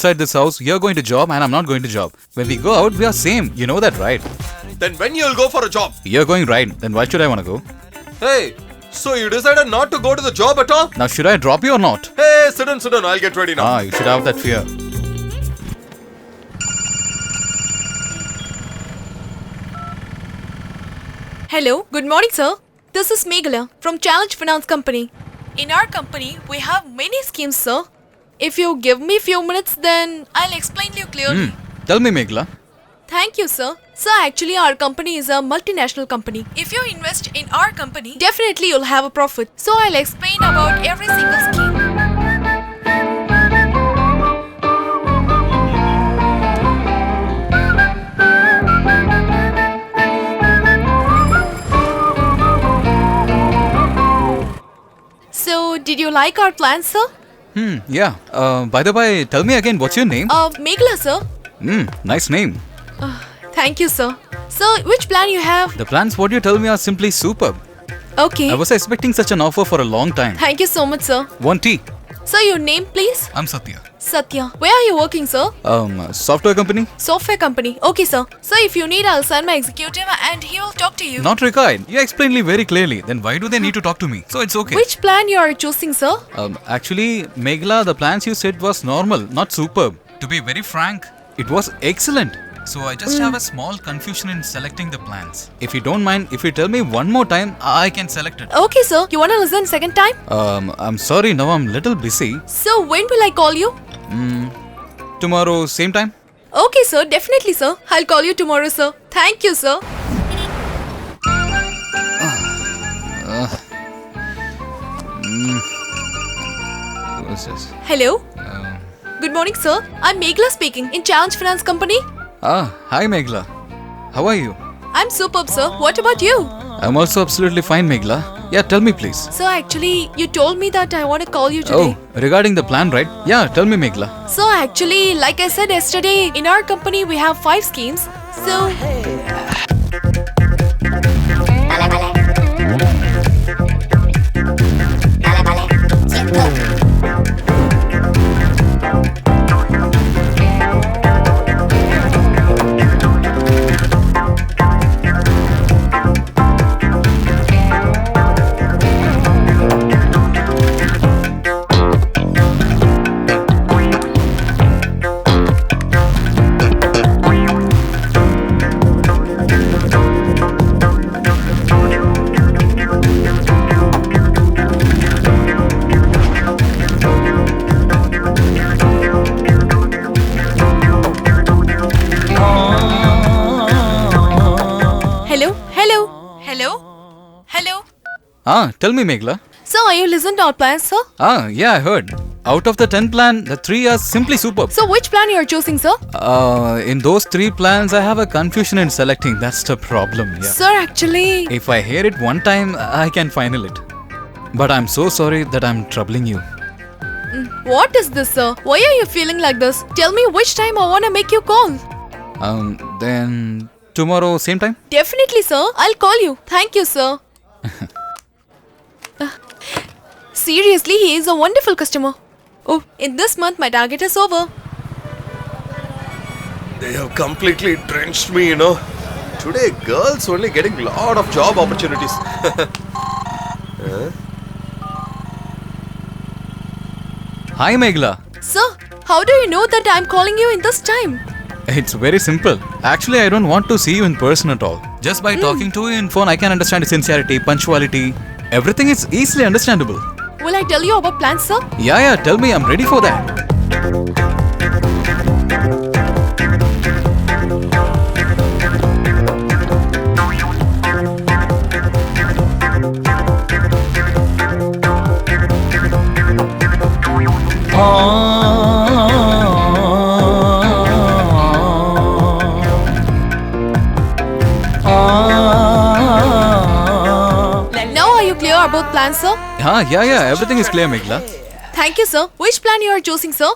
inside this house, you're going to job and I'm not going to job. When we go out, we are same. You know that, right? Then when you'll go for a job? You're going right. Then why should I want to go? Hey, so you decided not to go to the job at all? Now, should I drop you or not? Hey, sit down, I'll get ready now. You should have that fear. Hello, good morning, sir. This is Meghala from Challenge Finance Company. In our company, we have many schemes, sir. If you give me few minutes, then I'll explain you clearly. Tell me, Meghala. Thank you, sir. Sir, actually, our company is a multinational company. If you invest in our company, definitely you'll have a profit. So I'll explain about every single scheme. So, did you like our plan, sir? Yeah. By the way, tell me again, what's your name? Meghala, sir. Nice name. Thank you, sir. So, which plan you have? The plans what you tell me are simply superb. Okay. I was expecting such an offer for a long time. Thank you so much, sir. One tea. Sir, your name, please? I'm Satya. Satya. Where are you working, sir? Software company? Software company. Okay, sir. Sir, if you need, I'll send my executive and he will talk to you. Not required. You explained me very clearly. Then why do they need to talk to me? So it's okay. Which plan you are choosing, sir? Actually, Meghala, the plans you said was normal, not superb. To be very frank, it was excellent. So I just have a small confusion in selecting the plans. If you don't mind, if you tell me one more time, I can select it. Okay, sir. You wanna listen second time? I'm sorry, now I'm little busy. So, when will I call you? Tomorrow, same time? Okay, sir. Definitely, sir. I'll call you tomorrow, sir. Thank you, sir. Who is this? Hello. Good morning, sir. I'm Meghala speaking in Challenge Finance Company. Hi Meghala. How are you? I'm superb, sir. What about you? I'm also absolutely fine, Meghala. Yeah, tell me please. Sir, actually, you told me that I want to call you today. Regarding the plan, right? Yeah, tell me, Meghala. So actually, like I said yesterday, in our company we have 5 schemes. So Tell me, Meghala. So, are you listening to our plans, sir? Yeah, I heard. Out of the 10 plan, the 3 are simply superb. So, which plan you are choosing, sir? In those 3 plans, I have a confusion in selecting. That's the problem, yeah. Sir, actually... If I hear it one time, I can final it. But I'm so sorry that I'm troubling you. What is this, sir? Why are you feeling like this? Tell me which time I want to make you call. Then... tomorrow, same time? Definitely, sir. I'll call you. Thank you, sir. Seriously, he is a wonderful customer. Oh, in this month, my target is over. They have completely drenched me, you know. Today, girls only getting lot of job opportunities. Hi, Meghala. Sir, how do you know that I'm calling you in this time? It's very simple. Actually, I don't want to see you in person at all. Just by talking to you in phone, I can understand sincerity, punctuality. Everything is easily understandable. Will I tell you about plans, sir? Yeah, tell me. I'm ready for that. Now are you clear about plans, sir? Yeah. Everything is clear, Meghala. Thank you, sir. Which plan you are choosing, sir?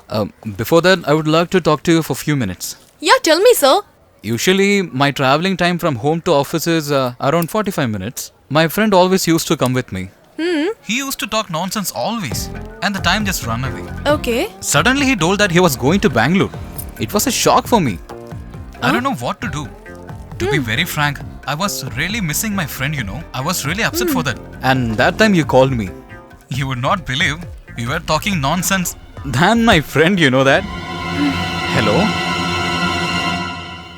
Before that, I would like to talk to you for a few minutes. Yeah, tell me, sir. Usually, my traveling time from home to office is around 45 minutes. My friend always used to come with me. He used to talk nonsense always, and the time just ran away. Okay. Suddenly, he told that he was going to Bangalore. It was a shock for me. I don't know what to do. To be very frank, I was really missing my friend, you know. I was really upset for that. And that time you called me. You would not believe we were talking nonsense than my friend, you know that. Hello?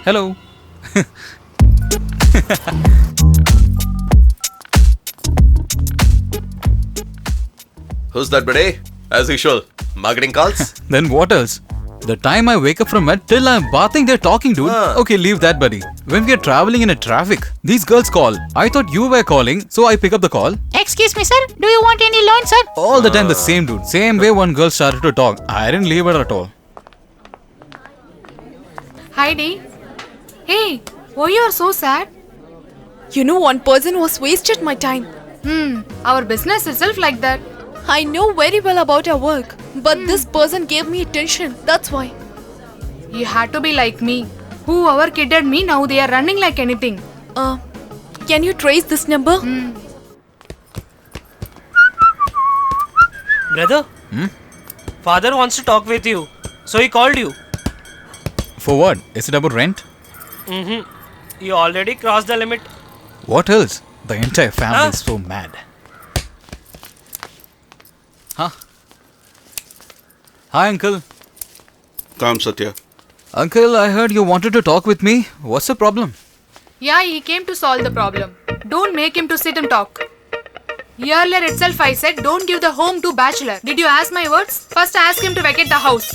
Hello? Who's that, buddy? As usual, marketing calls? Then what else? The time I wake up from bed till I'm bathing, they're talking, dude. Okay, leave that, buddy. When we are traveling in a traffic, these girls call. I thought you were calling, so I pick up the call. Excuse me, sir. Do you want any loan, sir? All the time the same dude. Same way one girl started to talk. I didn't leave her at all. Heidi. Hey, why you are so sad? You know, one person was wasted my time. Our business itself like that. I know very well about our work, but this person gave me attention. That's why. You had to be like me. Whoever kidded me, now they are running like anything. Can you trace this number? Brother, father wants to talk with you, so he called you. For what? Is it about rent? You already crossed the limit. What else? The entire family is so mad. Huh? Hi, uncle. Come, Satya. Uncle, I heard you wanted to talk with me. What's the problem? Yeah, he came to solve the problem. Don't make him to sit and talk. Earlier itself I said don't give the home to bachelor. Did you ask my words? First ask him to vacate the house.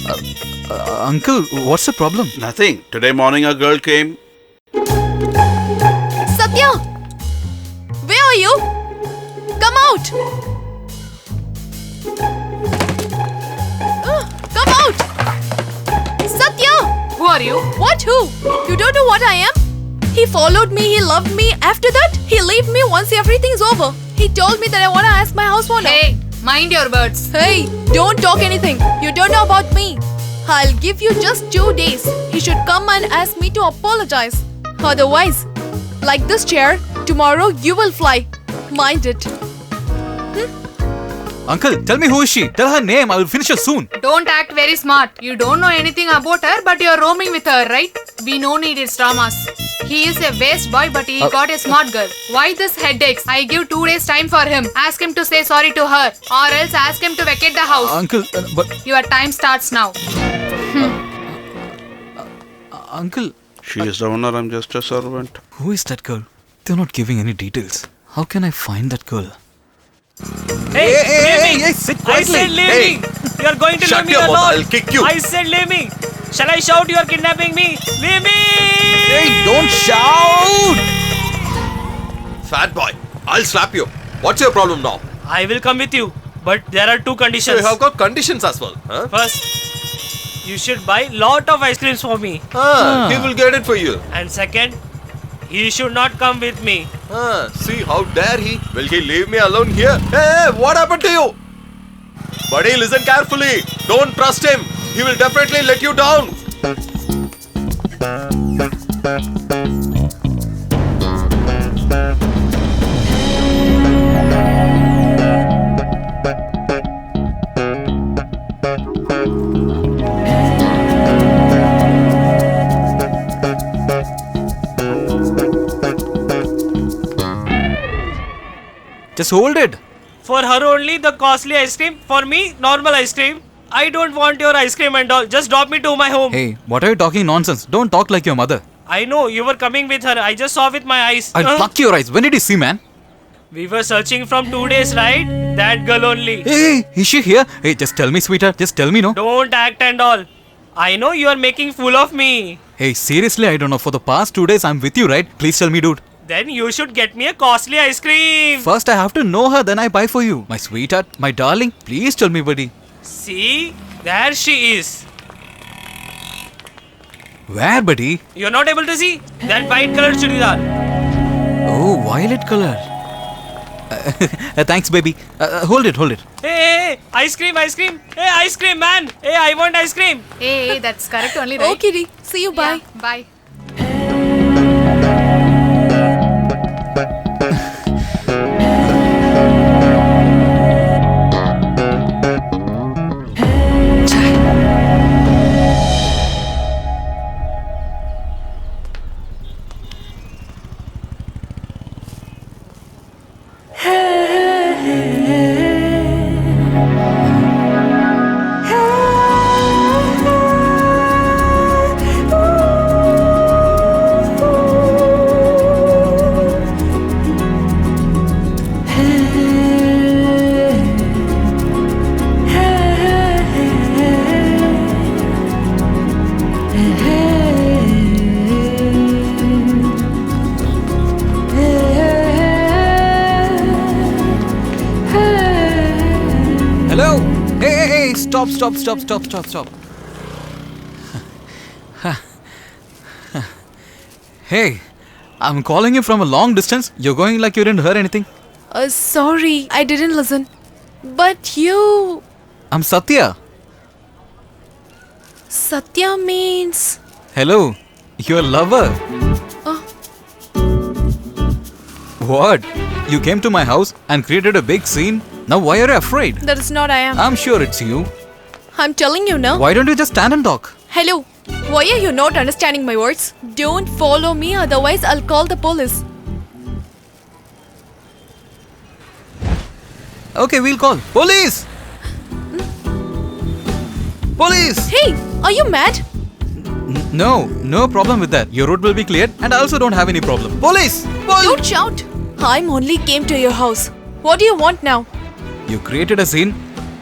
Uncle, what's the problem? Nothing. Today morning a girl came. Satya! Where are you? Come out! Come out! Satya! Who are you? What who? You don't know what I am? He followed me, he loved me. After that, he left me once everything's over. He told me that I want to ask my house owner. Hey, mind your words. Hey, don't talk anything. You don't know about me. I'll give you just 2 days. He should come and ask me to apologize. Otherwise, like this chair, tomorrow you will fly. Mind it. Uncle, tell me who is she? Tell her name. I will finish her soon. Don't act very smart. You don't know anything about her, but you're roaming with her, right? We no need his dramas. He is a waste boy, but he got a smart girl. Why this headaches? I give 2 days time for him. Ask him to say sorry to her, or else ask him to vacate the house. Uncle, but... Your time starts now. Uncle, She is the owner, I'm just a servant. who is that girl? They're not giving any details. How can I find that girl? Hey, leave me! sit I quietly. said leave Hey. me! You are going to Shut leave me your mouth, alone! I'll kick you. I said leave me! Shall I shout you are kidnapping me? Leave me! Hey, don't shout! Fat boy, I'll slap you. What's your problem now? I will come with you, but there are 2 So conditions. you have got conditions as well, huh? First, you should buy lot of ice creams for me. He will get it for you. And second, he should not come with me. See, how dare he? Will he leave me alone here? Hey, what happened to you? Buddy, listen carefully. Don't trust him. He will definitely let you down. Just hold it. For her only the costly ice cream, for me normal ice cream. I don't want your ice cream and all. Just drop me to my home. Hey, what are you talking nonsense? Don't talk like your mother. I know you were coming with her. I just saw with my eyes. I'll pluck your eyes. When did you see, man? We were searching from 2 days, right? That girl only. Hey, is she here? Hey, just tell me, sweetheart. Just tell me, no? Don't act and all. I know you are making fool of me. Hey, seriously, I don't know. For the past 2 days, I'm with you, right? Please tell me, dude. Then you should get me a costly ice cream. First, I have to know her, then I buy for you. My sweetheart, my darling, please tell me, buddy. See, there she is. Where, buddy? You're not able to see that white colored churidar. Oh, violet color. Thanks, baby. Hold it, hold it. Hey, ice cream, ice cream. Hey, ice cream, man. Hey, I want ice cream. Hey, that's correct only, right? Okay, Dee. See you. Bye. Yeah, bye. Stop. Hey, I'm calling you from a long distance. You're going like you didn't hear anything. Sorry, I didn't listen. But you... I'm Satya. Satya means... Hello, your lover. What? You came to my house and created a big scene? Now why are you afraid? That is not I am. I'm sure it's you. I'm telling you now. Why don't you just stand and talk? Hello. Why are you not understanding my words? Don't follow me, otherwise I'll call the police. Okay, we'll call. Police! Police! Hey, are you mad? No problem with that. Your road will be cleared and I also don't have any problem. Police! Don't shout. I'm only came to your house. What do you want now? You created a scene.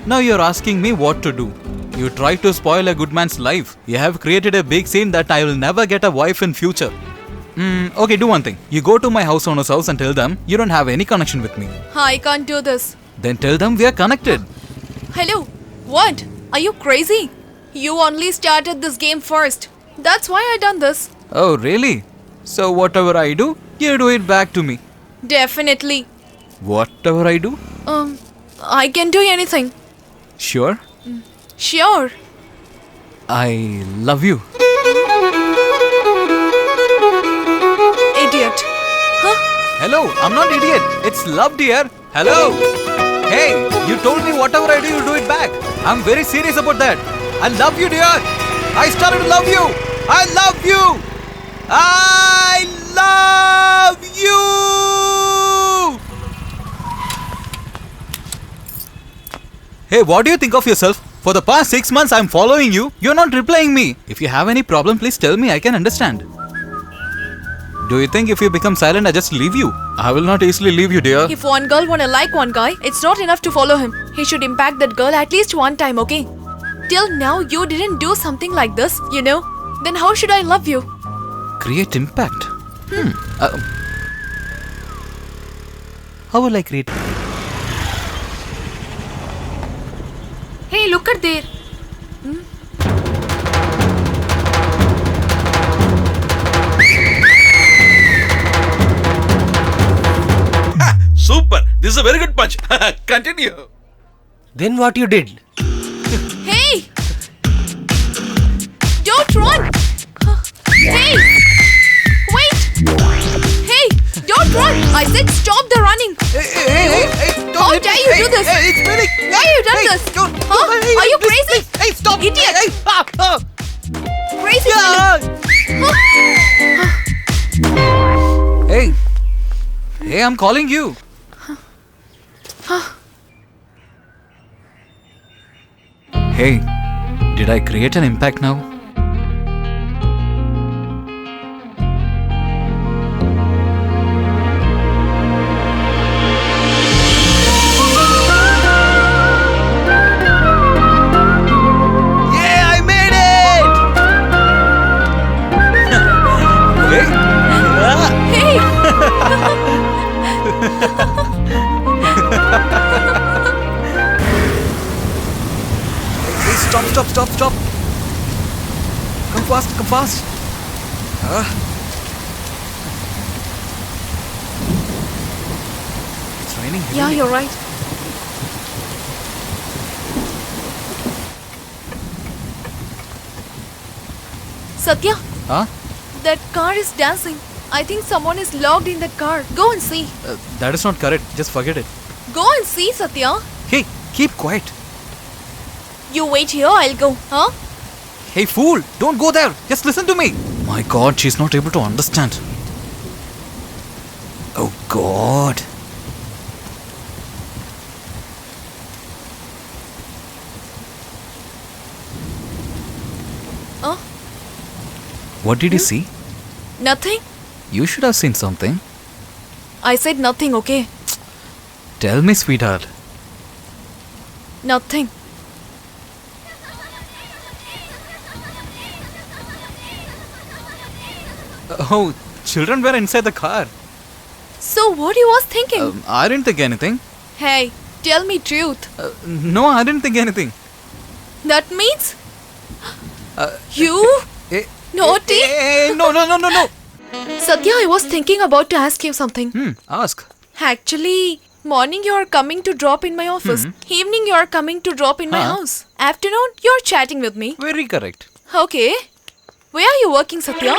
Now you're asking me what to do. You tried to spoil a good man's life. You have created a big scene that I will never get a wife in future. Okay, do one thing. You go to my house owner's house and tell them you don't have any connection with me. I can't do this. Then tell them we are connected. Hello. What? Are you crazy? You only started this game first. That's why I done this. Oh, really? So whatever I do, you do it back to me. Definitely. Whatever I do? I can do anything. Sure. Sure. I love you. Idiot. Huh? Hello, I'm not idiot. It's love, dear. Hello. Hey, you told me whatever I do, you do it back. I'm very serious about that. I love you, dear. I started to love you. I love you. I love you. Hey, what do you think of yourself? For the past 6 months, I'm following you. You're not replying me. If you have any problem, please tell me. I can understand. Do you think if you become silent, I just leave you? I will not easily leave you, dear. If one girl wanna like one guy, it's not enough to follow him. He should impact that girl at least one time, okay? Till now, you didn't do something like this, you know? Then how should I love you? Create impact. How will I create? Hey, look at there. Super. This is a very good punch. Continue. Then what you did? Hey! Don't run! Hey! Wait! Hey! Don't run! I said stop the running! How dare you do this? Why you done this? Huh? Are you crazy? Hey, stop! Idiot! Crazy! Hey! Hey, I'm calling you. Hey, did I create an impact now? Yeah, I made it! Hey! Hey, stop. Come fast. It's raining heavily. Yeah, you're right. Satya, Huh? that car is dancing. I think someone is locked in that car. Go and see. That is not correct. Just forget it. Go and see, Satya. Hey, keep quiet. You wait here, I'll go. Huh? Hey, fool! Don't go there! Just listen to me! My god, she's not able to understand. Oh god. What did you see? Nothing? You should have seen something. I said nothing, okay? Tell me, sweetheart. Nothing. Oh, children were inside the car. So what you was thinking? I didn't think anything. Hey, tell me truth. No, I didn't think anything. That means you Eh, naughty. no. Satya, I was thinking about to ask you something. Ask. Actually, morning you are coming to drop in my office. Evening you are coming to drop in my Huh? house. Afternoon you are chatting with me. Very correct. Okay. Where are you working, Satya?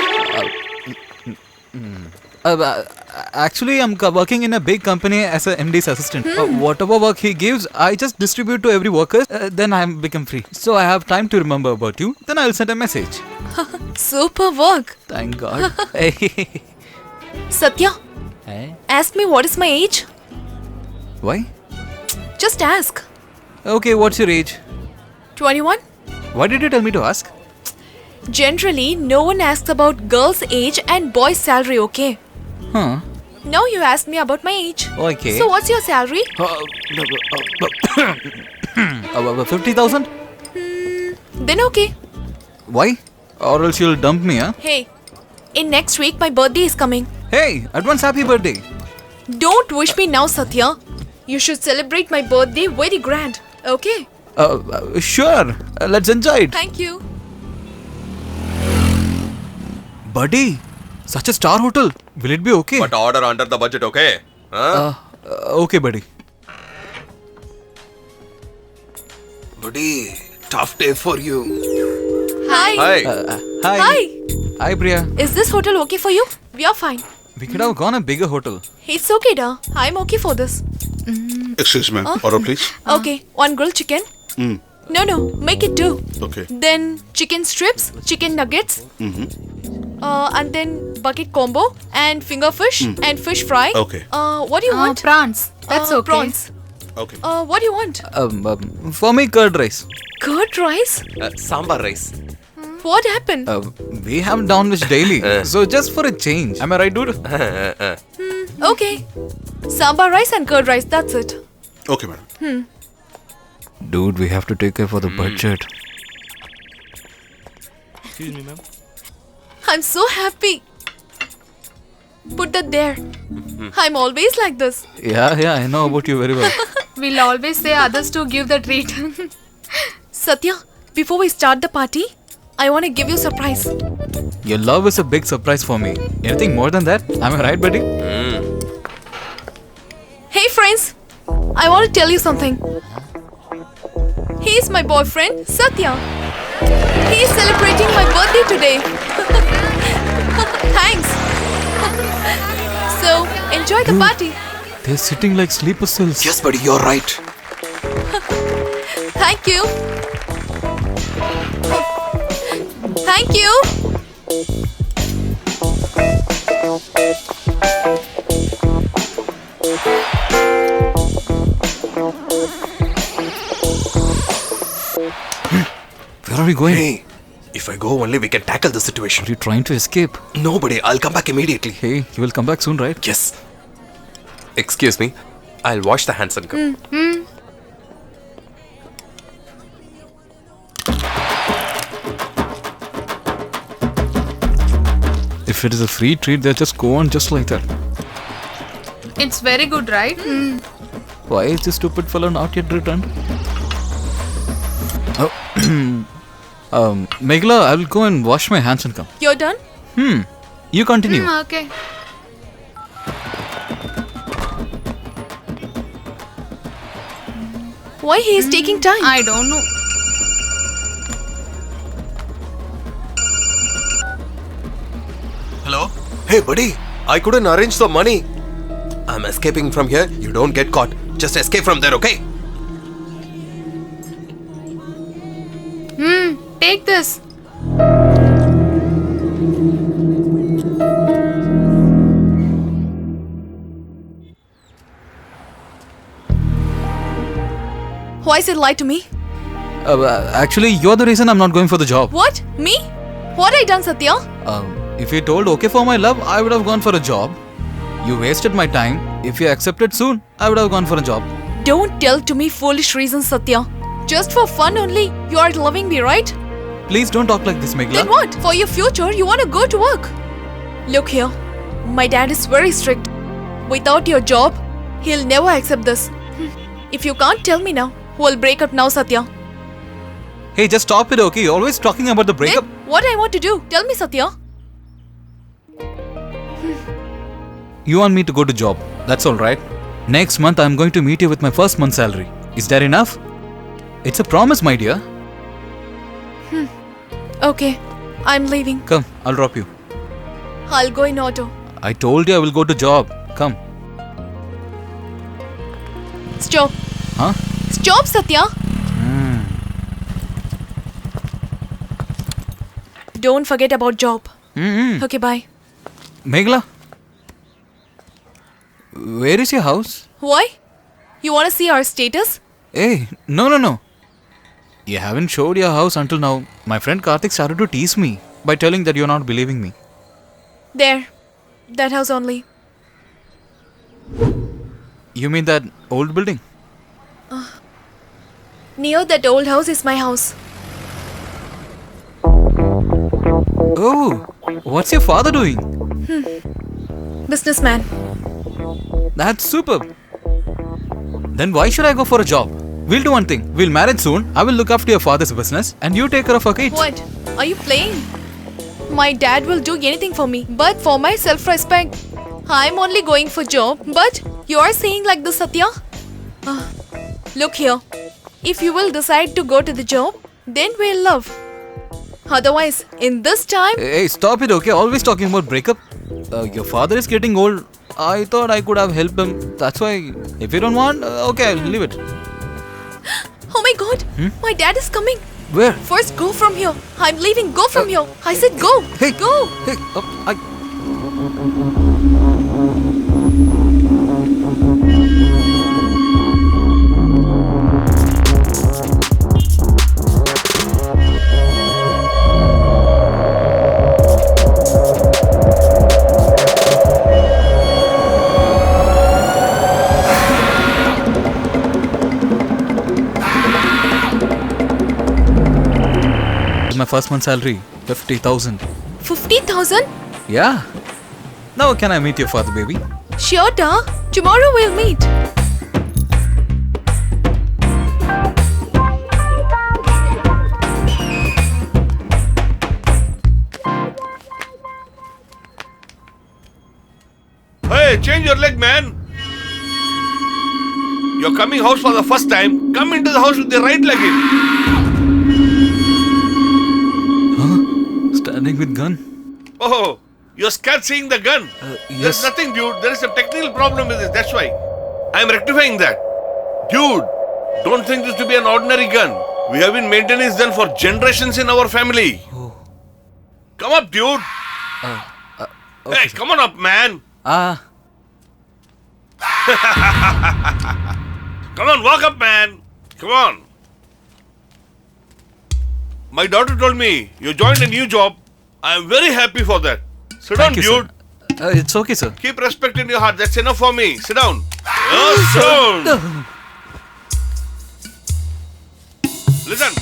Actually, I'm working in a big company as a MD's assistant. Whatever work he gives, I just distribute to every worker. Then I become free. So I have time to remember about you. Then I'll send a message. Super work. Thank God. Hey. Satya, ask me what is my age? Why? Just ask. Okay, what's your age? 21? Why did you tell me to ask? Generally, no one asks about girls' age and boys' salary, okay? Huh? Now you asked me about my age. Okay. So what's your salary? 50,000? Then okay. Why? Or else you'll dump me, huh? Hey, in next week my birthday is coming. Hey, advance happy birthday. Don't wish me now, Satya. You should celebrate my birthday very grand, okay? Sure. Let's enjoy it. Thank you. Buddy, such a star hotel. Will it be okay? But order under the budget, okay? Huh? Okay, buddy. Buddy, tough day for you. Hi. Hi. Hi. Hi. Hi, Priya. Is this hotel okay for you? We are fine. We could have gone a bigger hotel. It's okay, da. I'm okay for this. Excuse me, order please. Okay, one grilled chicken. No, make it two. Okay. Then chicken strips, chicken nuggets. And then bucket combo and finger fish and fish fry. Okay. What do you want? Prawns. That's okay. Prawns. Okay. What do you want? For me, curd rice. Curd rice? Sambar rice. What happened? We have non-veg daily. So just for a change. Am I right, dude? Okay. Sambar rice and curd rice, that's it. Okay, madam. Dude, we have to take care for the budget. Excuse me, ma'am. I'm so happy. Put that there. I'm always like this. Yeah, I know about you very well. We'll always say others to give the treat. Satya, before we start the party, I want to give you a surprise. Your love is a big surprise for me. Anything more than that? Am I right, buddy? Hey friends, I want to tell you something. He's my boyfriend, Satya. He's celebrating my birthday today. Thanks. So, enjoy the party. They're sitting like sleeper cells. Yes, buddy, you're right. Thank you. Thank you. Where are we going? Hey, if I go only, we can tackle the situation. Are you trying to escape? Nobody, I'll come back immediately. Hey, you will come back soon, right? Yes. Excuse me. I'll wash the hands and come. If it is a free treat, they'll just go on just like that. It's very good, right? Why is this stupid fellow not yet returned? Meghla, I will go and wash my hands and come. You're done? You continue. Okay. Why he is taking time? I don't know. Hello? Hey, buddy. I couldn't arrange the money. I'm escaping from here. You don't get caught. Just escape from there, okay? Take this. Why is it lie to me? Actually, you're the reason I'm not going for the job. What? Me? What I done, Satya? If you told okay for my love, I would have gone for a job. You wasted my time. If you accepted soon, I would have gone for a job. Don't tell to me foolish reasons, Satya. Just for fun only, you are loving me, right? Please don't talk like this, Meghla. Then what? For your future, you want to go to work. Look here, my dad is very strict. Without your job, he'll never accept this. If you can't tell me now, we'll break up now, Satya. Hey, just stop it, okay? You're always talking about the breakup. Then what I want to do? Tell me, Satya. You want me to go to job. That's all right. Next month, I'm going to meet you with my first month's salary. Is that enough? It's a promise, my dear. Okay, I'm leaving. Come, I'll drop you. I'll go in auto. I told you I will go to job. Come. Stop. Huh? Stop, Satya. Don't forget about job. Okay, bye. Meghla? Where is your house? Why? You want to see our status? Hey, no. You haven't showed your house until now. My friend Karthik started to tease me by telling that you're not believing me. There. That house only. You mean that old building? Near that old house is my house. Oh, what's your father doing? Businessman. That's superb. Then why should I go for a job? We'll do one thing. We'll marry soon. I will look after your father's business and you take care of our kids. What? Are you playing? My dad will do anything for me. But for my self-respect, I'm only going for job. But you are saying like this, Satya? Look here. If you will decide to go to the job, then we'll love. Otherwise, in this time... Hey, stop it, okay? Always talking about breakup. Your father is getting old. I thought I could have helped him. That's why, if you don't want, okay, I'll leave it. Oh my god! My dad is coming! Where? First, go from here. I'm leaving. Go from here. I said go. Hey, Go. Hey, my first month's salary, 50,000. 50,000? Yeah. Now can I meet your father, baby? Sure, da. Tomorrow we'll meet. Hey, change your leg, man. You're coming house for the first time. Come into the house with the right leg in. Standing with gun. Oh, you're scared seeing the gun. Yes. There's nothing, dude. There is a technical problem with this. That's why. I'm rectifying that. Dude, don't think this to be an ordinary gun. We have been maintaining this gun for generations in our family. Oh. Come up, dude. Okay, Hey, come on up, man. Come on, walk up, man. Come on. My daughter told me you joined a new job. I am very happy for that. Sit down, Thank you, dude. sir. It's okay, sir. Keep respect in your heart. That's enough for me. Sit down. Yes, down. Listen,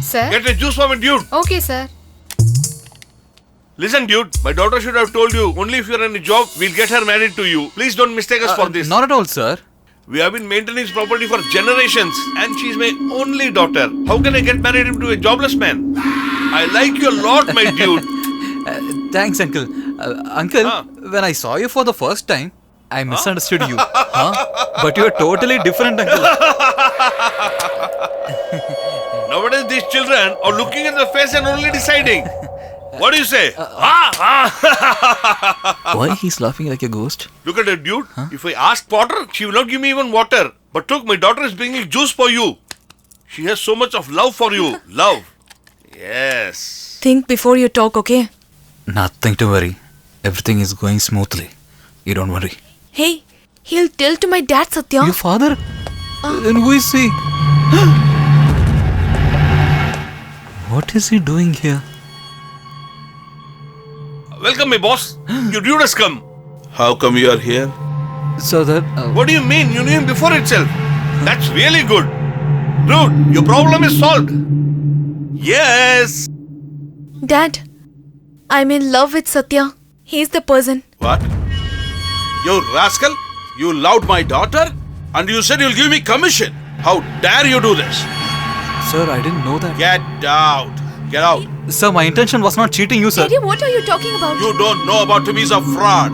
Sir? get a juice for me, dude. Okay, sir. Listen, dude. My daughter should have told you only if you're in a job, we'll get her married to you. Please don't mistake us for this. Not at all, sir. We have been maintaining this property for generations and she's my only daughter. How can I get married to a jobless man? I like you a lot, my dude. Thanks, uncle. Uncle, Huh? when I saw you for the first time, I misunderstood you. But you're totally different, uncle. Nowadays, these children are looking at the face and only deciding. What do you say? Why he's laughing like a ghost? Look at her, dude. If I ask water, she will not give me even water. But look, my daughter is bringing juice for you. She has so much of love for you. Love. Yes. Think before you talk, okay? Nothing to worry. Everything is going smoothly. You don't worry. Hey, he'll tell to my dad, Satya. Your father? Then who is he? What is he doing here? Welcome, my boss. Your dude has come. How come you are here? So that... What do you mean? You knew him before itself. That's really good. Dude, your problem is solved. Yes. Dad, I'm in love with Satya. He's the person. What? You rascal! You loved my daughter and you said you'll give me commission. How dare you do this? Sir, I didn't know that. Get out. Get out. Sir, my intention was not cheating you, sir. Daddy, what are you talking about? You don't know about him. He's a fraud.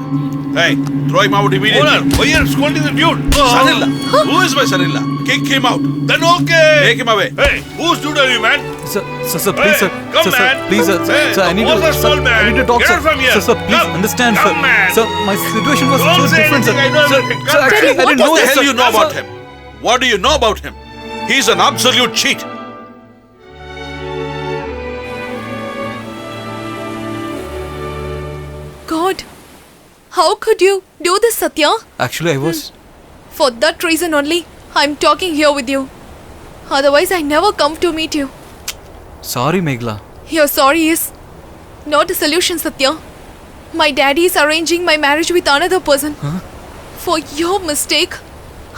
Hey, throw him out immediately. Owner, why are you scolding the dude? Son-in-law. Who is my son-in-law? Kick him out. Then okay. Take him away. Hey, whose dude are you, man? Sir, please, sir. Come, Sir, man. please, sir. Hey, Sir, I need both to, are small, man. I need to talk, Get sir. out from here. Sir, please Come. understand, Come, sir. man. Sir, my situation was Don't so say different, sir. anything, I know Sir, everything. sir, Come, actually, man. I didn't know What the this, hell sir. you know about Sir, him? What do you know about him? He's an absolute cheat. God, how could you do this, Satya? Actually, I was. For that reason only, I'm talking here with you. Otherwise, I never come to meet you. Sorry, Meghla. Your sorry is not a solution, Satya. My daddy is arranging my marriage with another person. For your mistake,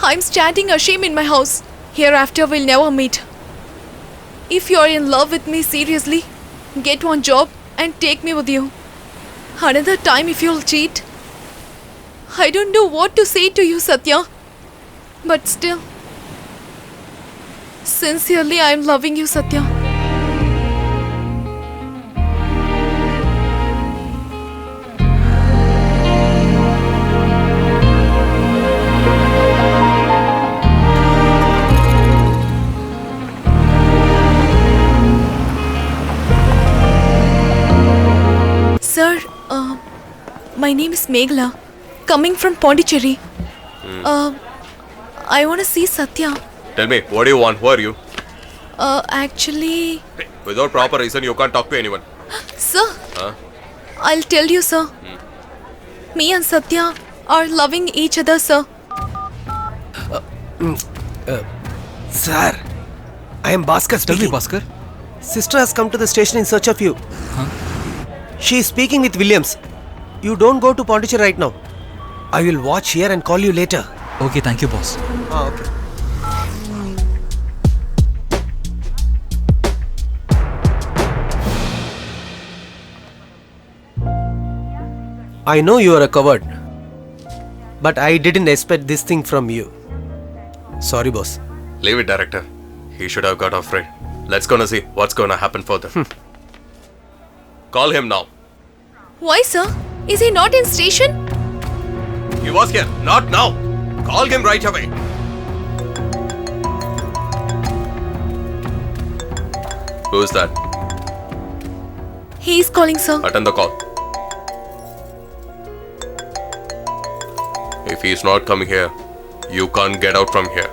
I'm standing ashamed in my house. Hereafter, we'll never meet. If you're in love with me seriously, get one job and take me with you. Another time, if you'll cheat, I don't know what to say to you, Satya. But still, sincerely, I'm loving you, Satya. Sir, my name is Meghla, coming from Pondicherry. I want to see Satya. Tell me, what do you want? Who are you? Actually, Without proper reason, you can't talk to anyone. sir, Huh? I'll tell you, sir. Me and Satya are loving each other, sir. Sir, I am Bhaskar Tell me, speaking. Bhaskar. Sister has come to the station in search of you. She is speaking with Williams. You don't go to Pondicherry right now. I will watch here and call you later. Okay, thank you, boss. Okay. I know you are a coward, but I didn't expect this thing from you. Sorry, boss. Leave it, director. He should have got afraid. Let's gonna see what's gonna happen further. Call him now. Why, sir? Is he not in station? He was here. Not now. Call him right away. Who's that? He is calling, sir. Attend the call. If he's not coming here, you can't get out from here.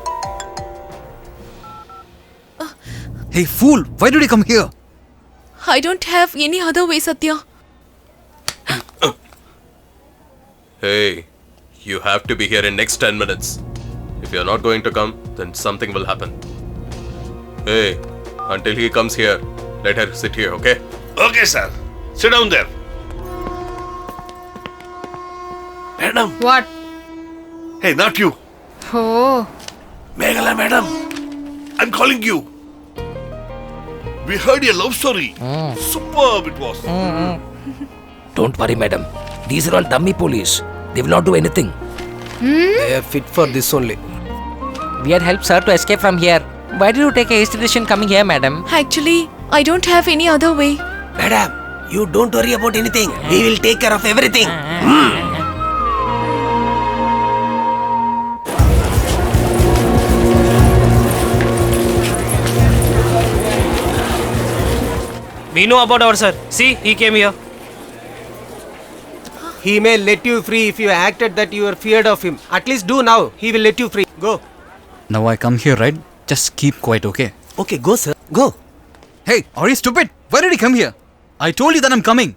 Hey, fool! Why did you come here? I don't have any other way, Satya. Hey, you have to be here in next 10 minutes. If you're not going to come, then something will happen. Hey, until he comes here, let her sit here, okay? Okay, sir. Sit down there. Madam. What? Hey, not you. Oh. Meghala, madam. I'm calling you. We heard your love story. Superb it was. Don't worry, madam. These are all dummy police. They will not do anything. They are fit for this only. We had helped sir to escape from here. Why did you take a hasty decision coming here, madam? Actually, I don't have any other way. Madam, you don't worry about anything. We will take care of everything. We know about our sir. See, he came here. He may let you free if you acted that you are feared of him. At least do now. He will let you free. Go. Now I come here, right? Just keep quiet, okay? Okay, go, sir. Go. Hey, are you stupid? Why did he come here? I told you that I'm coming.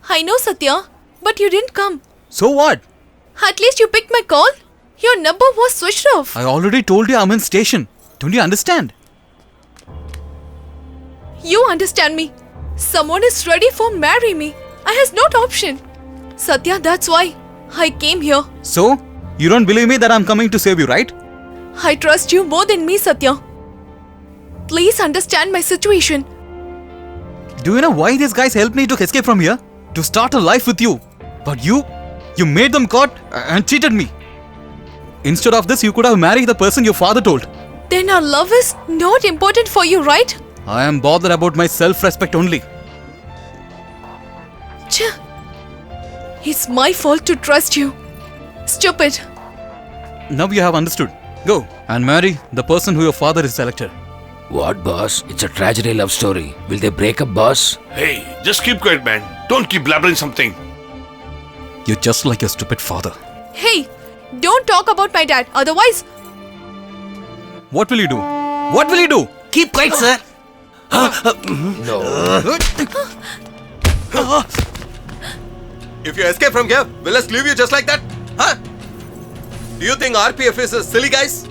I know, Satya, but you didn't come. So what? At least you picked my call. Your number was switched off. I already told you I'm in station. Don't you understand? You understand me. Someone is ready for marry me. I has not option. Satya, that's why I came here. So, you don't believe me that I'm coming to save you, right? I trust you more than me, Satya. Please understand my situation. Do you know why these guys helped me to escape from here? To start a life with you. But you made them caught and cheated me. Instead of this, you could have married the person your father told. Then our love is not important for you, right? I am bothered about my self-respect only. Ch. It's my fault to trust you. Stupid. Now you have understood. Go and marry the person who your father is selected. What, boss? It's a tragedy love story. Will they break up, boss? Hey, just keep quiet, man. Don't keep blabbering something. You're just like your stupid father. Hey, don't talk about my dad. Otherwise, What will you do? What will you do? Keep quiet, sir. No. If you escape from here, will us leave you just like that? Huh? Do you think RPF is silly, guys?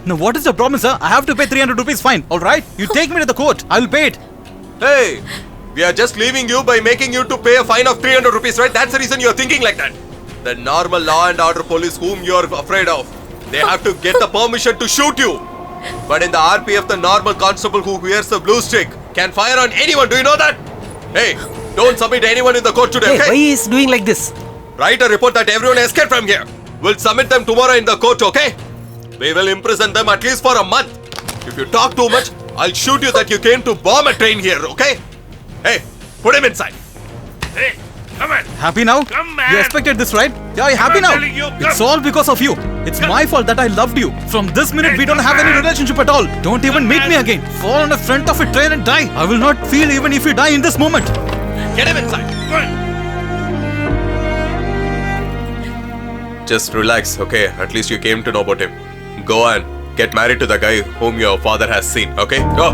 Now what is the problem, sir? I have to pay 300 rupees fine, alright? You take me to the court. I will pay it. Hey, we are just leaving you by making you to pay a fine of 300 rupees, right? That's the reason you're thinking like that. The normal law and order police whom you're afraid of, they have to get the permission to shoot you. But in the RPF, the normal constable who wears the blue stick can fire on anyone. Do you know that? Hey, don't submit anyone in the court today, Hey, okay? why he is doing like this? Write a report that everyone escaped from here. We'll submit them tomorrow in the court, okay? We will imprison them at least for a month. If you talk too much, I'll shoot you that you came to bomb a train here, okay? Hey, put him inside. Hey, come on. Happy now? Come, man. You expected this, right? Yeah, you happy I'm now? telling you, It's come. all because of you. It's Come. my fault that I loved you. From this minute, Hey, we don't come, have any man. relationship at all. Don't even Come, meet man. me again. Fall on the front of a train and die. I will not feel even if you die in this moment. Get him inside. Come on. Just relax, okay? At least you came to know about him. Go and get married to the guy whom your father has seen, okay? Go.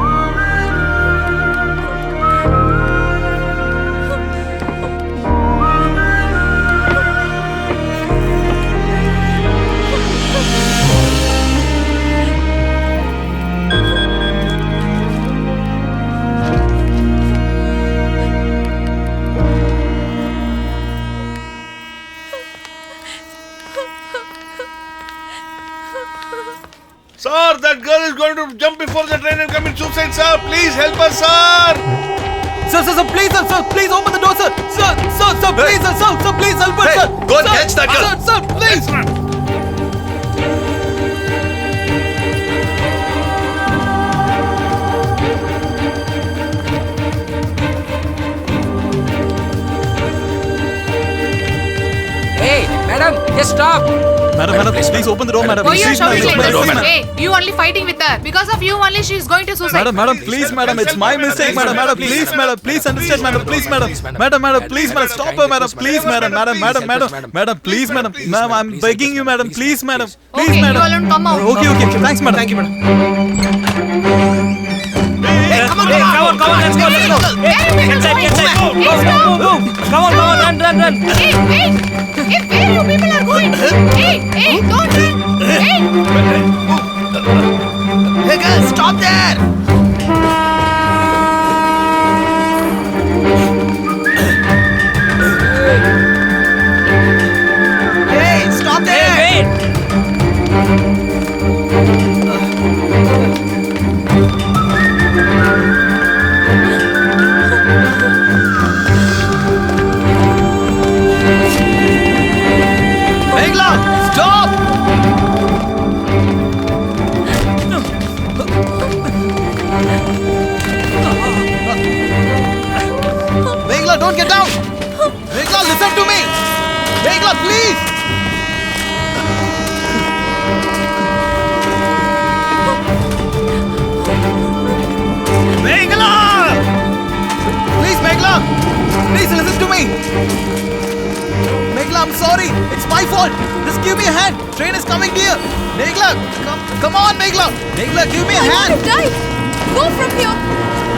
Sir, that girl is going to jump before the train and commit suicide, sir. Please help us, sir. Sir, please open the door, sir. Sir, please help us, Hey, sir. go and Sir, catch that girl. Sir, please. Let's run. Hey, madam, just stop. Madam, please open the door, madam. Why you are Please, shouting madam, like please, this? madam. Hey, you only fighting with her. Because of you only she is going to suicide. Madam, please, madam, it's my mistake, madam, please, madam, please understand, madam, please, madam, please, madam, stop her, madam, please, madam, please, madam, ma'am, I'm begging you, madam, please, madam, please, Okay, you madam. alone come out. Okay, thanks, madam. Thank you, madam. Hey, come on, let's go. Get inside, go. Come on, run. Hey, where you people are going? Hey, don't run. Hey. Hey, girl, stop there. Hey, stop there. Wait. Megla, stop! Megla, don't get down! Megla, listen to me! Megla, please! Megla! Please, Megla! Please listen to me! Megla, I'm sorry. It's my fault. Just give me a hand. Train is coming near. Megla, come on, Megla. Megla, give me a I want hand. to die. Go from here.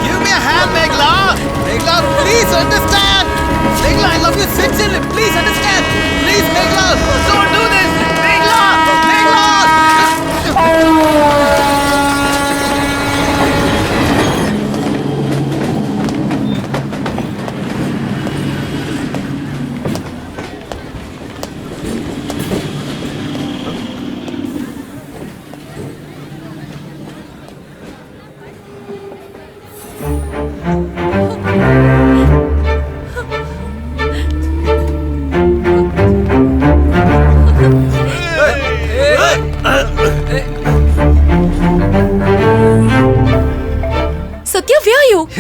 Give me a hand, Megla. Megla, please understand. Megla, I love you sincerely. Please understand. Please, Megla, don't do this. Megla, Megla.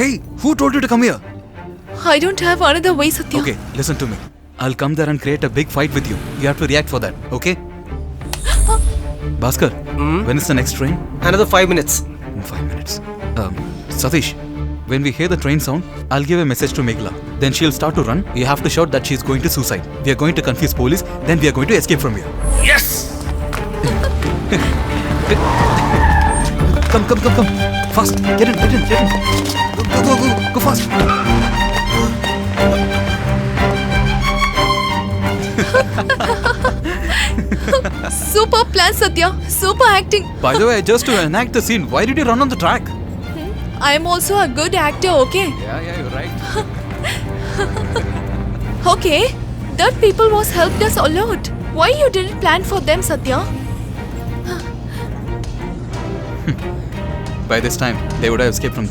Hey, who told you to come here? I don't have another way, Satya. Okay, listen to me. I'll come there and create a big fight with you. You have to react for that, okay? Bhaskar, when is the next train? Another 5 minutes. In 5 minutes. Satish, when we hear the train sound, I'll give a message to Meghla. Then she'll start to run. You have to shout that she's going to suicide. We are going to confuse police. Then we are going to escape from here. Yes! Come. Fast. Get in. Go fast. Super plan, Satya. Super acting. By the way, just to enact the scene, why did you run on the track? I am also a good actor, okay? Yeah, you're right. Okay. That people was helped us a lot. Why you didn't plan for them, Satya? By this time, they would have escaped from